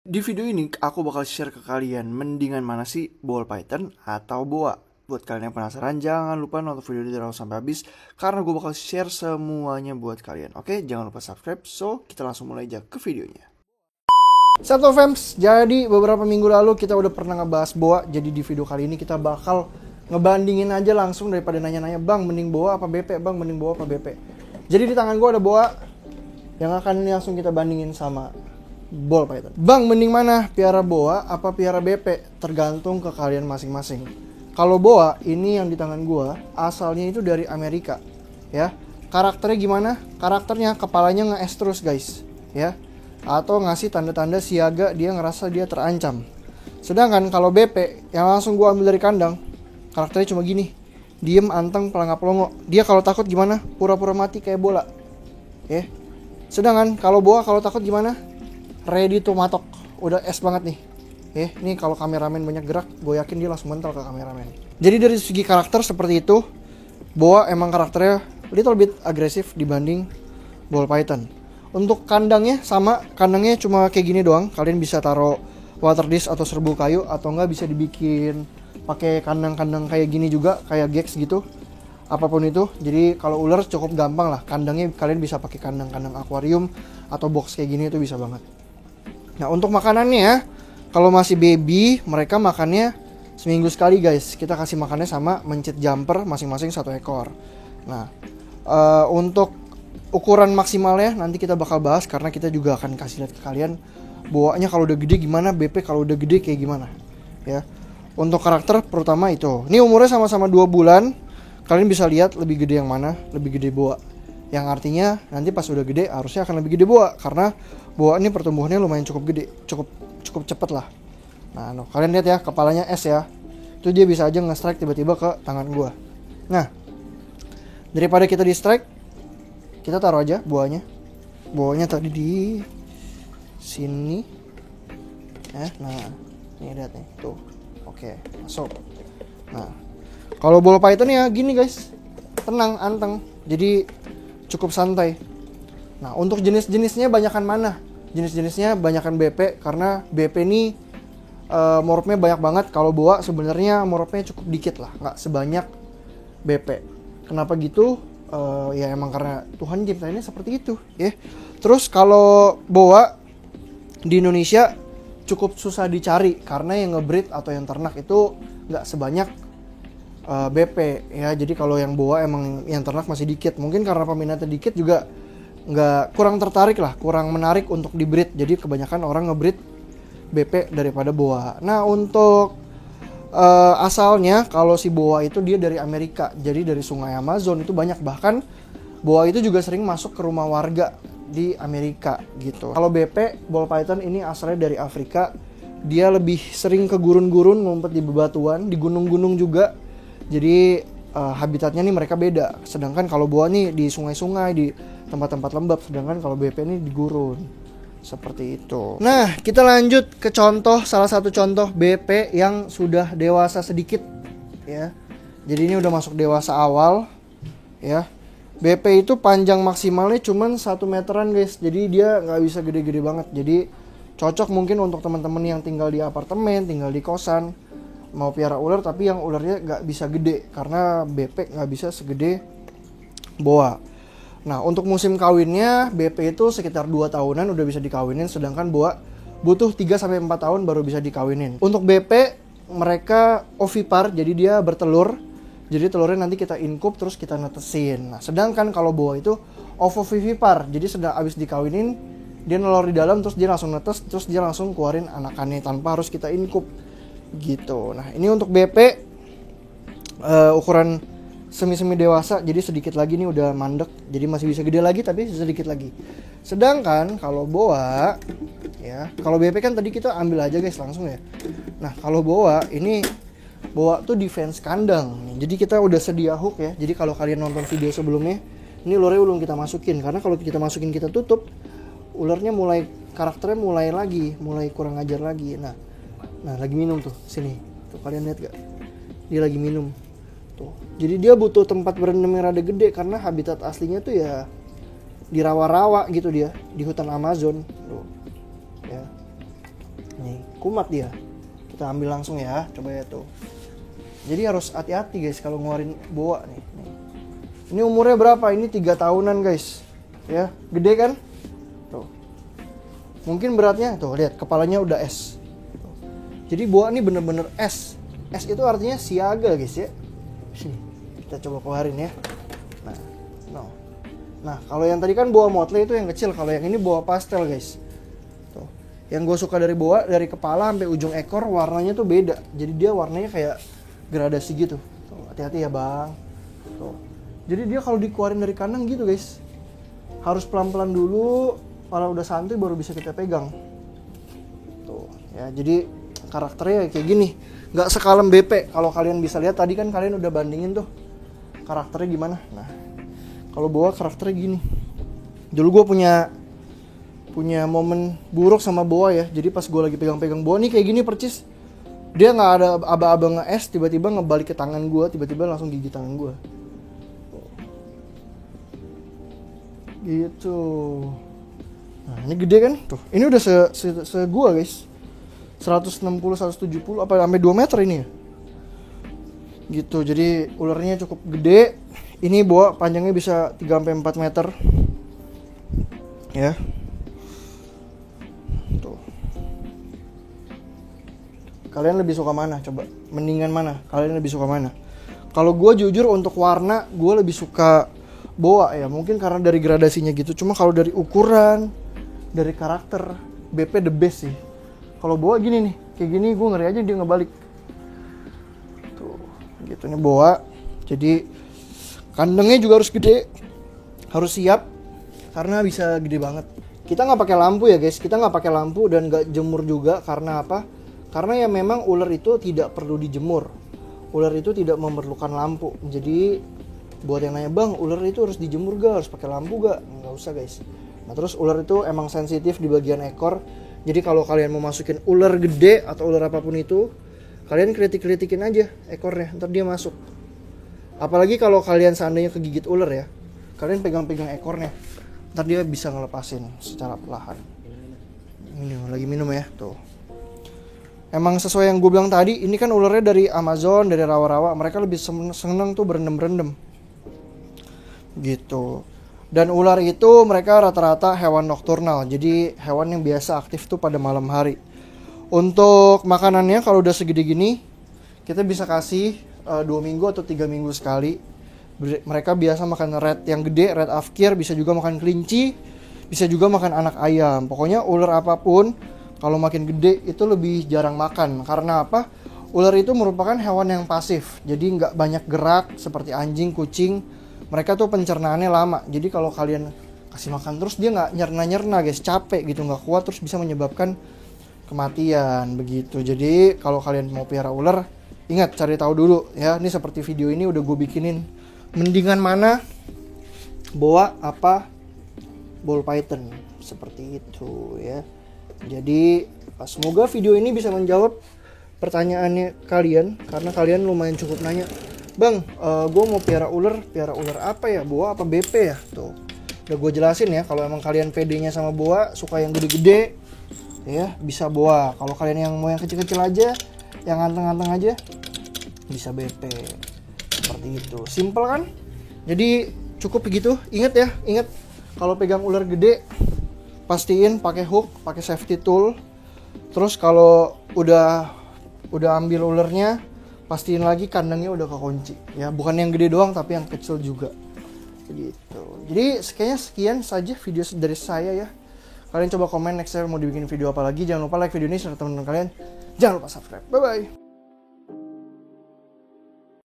Di video ini aku bakal share ke kalian mendingan mana sih ball python atau boa. Buat kalian yang penasaran jangan lupa nonton video ini terus sampai habis karena gue bakal share semuanya buat kalian. Oke, jangan lupa subscribe. So, kita langsung mulai aja ke videonya. Satu fans, jadi beberapa minggu lalu kita udah pernah ngebahas boa. Jadi di video kali ini kita bakal ngebandingin aja langsung daripada nanya-nanya, "Bang, mending boa apa BP? Bang, mending boa apa BP?" Jadi di tangan gue ada boa yang akan langsung kita bandingin sama ball python. Bang, mending mana? Piara boa apa piara BP? Tergantung ke kalian masing-masing. Kalau boa, ini yang di tangan gua, asalnya itu dari Amerika, ya. Karakternya gimana? Karakternya kepalanya nge-es terus, guys, ya. Atau ngasih tanda-tanda siaga, dia ngerasa dia terancam. Sedangkan kalau BP, yang langsung gua ambil dari kandang, karakternya cuma gini. Diem, anteng, pelangap longo. Dia kalau takut gimana? Pura-pura mati kayak bola. Ya. Sedangkan kalau boa kalau takut gimana? Ready to matok, udah es banget nih. Nih kalau kameramen banyak gerak, gue yakin dia langsung mental ke kameramen. Jadi dari segi karakter seperti itu, boa emang karakternya little bit agresif dibanding ball python. Untuk kandangnya sama, kandangnya cuma kayak gini doang. Kalian bisa taruh water dish atau serbuk kayu, atau enggak bisa dibikin pakai kandang-kandang kayak gini juga, kayak gex gitu. Apapun itu, jadi kalau ular cukup gampang lah. Kandangnya kalian bisa pakai kandang-kandang akuarium atau box kayak gini, itu bisa banget. Nah, untuk makanannya ya, kalau masih baby, mereka makannya seminggu sekali, guys. Kita kasih makannya sama mencit jumper masing-masing 1 ekor. Nah, untuk ukuran maksimalnya nanti kita bakal bahas karena kita juga akan kasih lihat ke kalian boanya kalau udah gede gimana, BP kalau udah gede kayak gimana. Ya. Untuk karakter pertama itu. Ini umurnya sama-sama 2 bulan. Kalian bisa lihat lebih gede yang mana, lebih gede boa. Yang artinya nanti pas udah gede harusnya akan lebih gede boa, karena boa ini pertumbuhannya lumayan cukup gede, cukup cepet lah. Nah, kalian lihat ya, kepalanya es ya. Itu dia bisa aja nge-strike tiba-tiba ke tangan gua. Nah, daripada kita di-strike, kita taruh aja boanya. Boanya tadi di sini. Nah, nih lihat nih, tuh. Oke, masuk. Nah, kalau ball python ya gini, guys. Tenang, anteng. Jadi cukup santai. Nah, untuk jenis-jenisnya banyakan mana? Jenis-jenisnya banyakan BP, karena BP ini morpnya banyak banget. Kalau boa sebenarnya morpnya cukup dikit lah, nggak sebanyak BP. Kenapa gitu? Ya emang karena Tuhan ciptainnya seperti itu, ya. Terus kalau boa di Indonesia cukup susah dicari karena yang ngebreed atau yang ternak itu nggak sebanyak BP ya. Jadi kalau yang boa emang yang ternak masih dikit. Mungkin karena peminatnya dikit juga kurang tertarik lah, kurang menarik untuk dibreed. Jadi kebanyakan orang ngebreed BP daripada boa. Nah, untuk asalnya kalau si boa itu dia dari Amerika. Jadi dari sungai Amazon itu banyak, bahkan boa itu juga sering masuk ke rumah warga di Amerika gitu. Kalau BP ball python ini asalnya dari Afrika. Dia lebih sering ke gurun-gurun, ngumpet di bebatuan, di gunung-gunung juga. Jadi habitatnya nih mereka beda. Sedangkan kalau boa nih di sungai-sungai, di tempat-tempat lembab. Sedangkan kalau BP ini di gurun. Seperti itu. Nah, kita lanjut ke salah satu contoh BP yang sudah dewasa sedikit, ya. Jadi ini udah masuk dewasa awal, ya. BP itu panjang maksimalnya cuman 1 meteran, guys. Jadi dia nggak bisa gede-gede banget. Jadi cocok mungkin untuk teman-teman yang tinggal di apartemen, tinggal di kosan, mau piara ular tapi yang ularnya nggak bisa gede, karena BP nggak bisa segede boa. Nah, untuk musim kawinnya BP itu sekitar 2 tahunan udah bisa dikawinin, sedangkan boa butuh 3-4 tahun baru bisa dikawinin. Untuk BP mereka ovipar, jadi dia bertelur. Jadi telurnya nanti kita inkup terus kita netesin. Nah, sedangkan kalau boa itu ovovivipar, jadi sudah habis dikawinin dia nelor di dalam terus dia langsung netes, terus dia langsung keluarin anakannya tanpa harus kita inkup gitu. Nah, ini untuk BP ukuran semi-semi dewasa, jadi sedikit lagi nih udah mandek, jadi masih bisa gede lagi tapi sedikit lagi. Sedangkan kalau boa ya, kalau BP kan tadi kita ambil aja, guys, langsung ya. Nah, kalau boa ini, boa tuh defense kandang. Jadi kita udah sedia hook ya. Jadi kalau kalian nonton video sebelumnya, ini ularnya belum kita masukin, karena kalau kita masukin kita tutup, ularnya karakternya mulai kurang ajar lagi. Nah, lagi minum tuh, sini. Tuh kalian lihat gak? Dia lagi minum. Tuh. Jadi dia butuh tempat berendam yang rada gede karena habitat aslinya tuh ya di rawa-rawa gitu, dia di hutan Amazon. Tuh. Ya. Nih, kumat dia. Kita ambil langsung ya, coba ya tuh. Jadi harus hati-hati guys kalau ngeluarin boa nih. Ini umurnya berapa? Ini 3 tahunan guys. Ya, gede kan? Tuh. Mungkin beratnya tuh, lihat kepalanya udah S. Tuh. Jadi boa ini bener-bener S. S itu artinya siaga guys ya. Sini, kita coba keluarin ya. Nah, no. Nah, kalau yang tadi kan boa motley itu yang kecil, kalau yang ini boa pastel guys. Tuh. Yang gue suka dari boa, dari kepala sampai ujung ekor warnanya tuh beda. Jadi dia warnanya kayak gradasi gitu. Tuh, hati-hati ya bang. Tuh. Jadi dia kalau dikeluarin dari kandang gitu guys, harus pelan-pelan dulu. Kalau udah santai baru bisa kita pegang. Tuh, ya jadi karakternya kayak gini. Nggak sekalem BP. Kalau kalian bisa lihat tadi kan kalian udah bandingin tuh karakternya gimana. Nah, kalau boa karakternya gini. Dulu gue punya momen buruk sama boa ya. Jadi pas gue lagi pegang-pegang boa nih kayak gini percis, dia nggak ada aba-aba nge-es, tiba-tiba ngebalik ke tangan gue, tiba-tiba langsung gigit tangan gue. Gitu. Nah ini gede kan? Tuh, ini udah se gua guys. 160, 170 apa sampai 2 meter ini ya. Gitu, jadi ularnya cukup gede. Ini boa panjangnya bisa 3-4 meter. Ya. Tuh. Kalian lebih suka mana? Coba, mendingan mana? Kalian lebih suka mana? Kalau gue jujur untuk warna, gue lebih suka boa ya. Mungkin karena dari gradasinya gitu. Cuma kalau dari ukuran, dari karakter, BP the best sih. Kalau boa gini nih, kayak gini gue ngeri aja dia ngebalik. Tuh, gitu nih boa. Jadi kandangnya juga harus gede, harus siap karena bisa gede banget. Kita nggak pakai lampu ya guys, kita nggak pakai lampu dan nggak jemur juga. Karena apa? Karena ya memang ular itu tidak perlu dijemur. Ular itu tidak memerlukan lampu. Jadi buat yang nanya, bang ular itu harus dijemur gak? Harus pakai lampu gak? Nggak usah guys. Nah terus ular itu emang sensitif di bagian ekor. Jadi kalau kalian mau masukin ular gede atau ular apapun itu, kalian kritik-kritikin aja ekornya, ntar dia masuk. Apalagi kalau kalian seandainya kegigit ular ya, kalian pegang-pegang ekornya, ntar dia bisa ngelepasin secara perlahan. Ini lagi minum ya, tuh. Emang sesuai yang gue bilang tadi, ini kan ularnya dari Amazon, dari rawa-rawa, mereka lebih seneng tuh berendam-rendam. Gitu. Dan ular itu mereka rata-rata hewan nokturnal, jadi hewan yang biasa aktif tuh pada malam hari. Untuk makanannya kalau udah segede gini, kita bisa kasih 2 minggu atau 3 minggu sekali. Mereka biasa makan red yang gede, red afkir, bisa juga makan kelinci, bisa juga makan anak ayam. Pokoknya ular apapun kalau makin gede itu lebih jarang makan. Karena apa? Ular itu merupakan hewan yang pasif, jadi nggak banyak gerak seperti anjing, kucing. Mereka tuh pencernaannya lama, jadi kalau kalian kasih makan terus dia nggak nyerna guys, capek gitu, nggak kuat, terus bisa menyebabkan kematian begitu. Jadi kalau kalian mau pelihara ular, ingat cari tahu dulu ya. Ini seperti video ini udah gue bikinin, mendingan mana boa apa ball python, seperti itu ya. Jadi semoga video ini bisa menjawab pertanyaannya kalian, karena kalian lumayan cukup nanya, bang, gue mau pelihara ular apa ya, boa apa BP ya? Tuh, udah gue jelasin ya. Kalau emang kalian pedenya sama boa, suka yang gede-gede, ya bisa boa. Kalau kalian yang mau yang kecil-kecil aja, yang ganteng-ganteng aja, bisa BP. Seperti itu, simple kan? Jadi cukup begitu. Ingat ya, ingat kalau pegang ular gede, pastiin pakai hook, pakai safety tool. Terus kalau udah ambil ularnya, pastiin lagi kandangnya udah kekunci ya, bukan yang gede doang tapi yang kecil juga gitu. Jadi sekian saja video dari saya ya. Kalian coba komen next saya mau dibikin video apa lagi. Jangan lupa like video ini serta teman-teman kalian. Jangan lupa subscribe. Bye bye.